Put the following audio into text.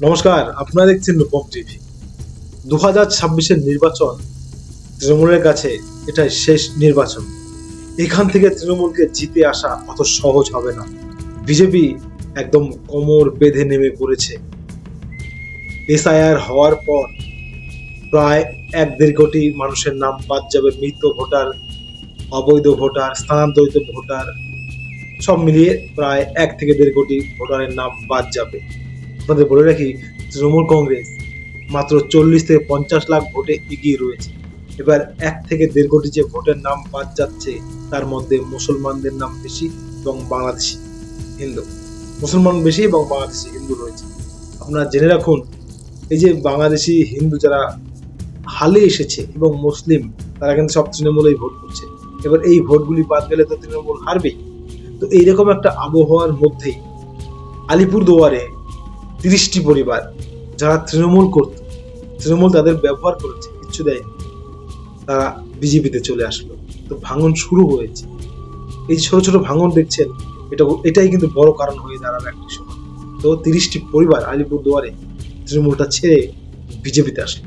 নমস্কার, আপনারা দেখছেন রূপম টিভি। 2026-এর নির্বাচন তৃণমূলের কাছে এটাই শেষ নির্বাচন। এখান থেকে তৃণমূলকে জিতে আসা অত সহজ হবে না। বিজেপি একদম কোমর বেঁধে নেমে পড়েছে। এসআইআর হওয়ার পর প্রায় 1-1.5 কোটি মানুষের নাম বাদ যাবে। মৃত ভোটার, অবৈধ ভোটার, স্থানান্তরিত ভোটার সব মিলিয়ে প্রায় 1 থেকে 1.5 কোটি ভোটারের নাম বাদ যাবে। আপনাদের বলে রাখি, তৃণমূল কংগ্রেস মাত্র 40 থেকে 50 লাখ ভোটে এগিয়ে রয়েছে। এবার 1 থেকে 1.5 কোটি যে ভোটের নাম বাদ যাচ্ছে, তার মধ্যে মুসলমানদের নাম বেশি এবং বাংলাদেশি হিন্দু, মুসলমান বেশি এবং বাংলাদেশি হিন্দু রয়েছে। আপনারা জেনে রাখুন, এই যে বাংলাদেশি হিন্দু যারা হালে এসেছে এবং মুসলিম, তারা কিন্তু সব তৃণমূলেই ভোট করছে। এবার এই ভোটগুলি বাদ গেলে তো তৃণমূল হারবেই। তো এইরকম একটা আবহাওয়ার মধ্যেই আলিপুরদুয়ারে 30টি পরিবার যারা তৃণমূল করত, তৃণমূল তাদের ব্যবহার করেছে, কিচ্ছু দেয়নি, তারা বিজেপিতে চলে আসলো। তো ভাঙন শুরু হয়েছে। এই ছোট ছোট ভাঙন দেখছেন, এটাই কিন্তু বড় কারণ হয়ে দাঁড়াবে একটি সময়। তো 30টি পরিবার আলিপুরদুয়ারে তৃণমূলটা ছেড়ে বিজেপিতে আসলো।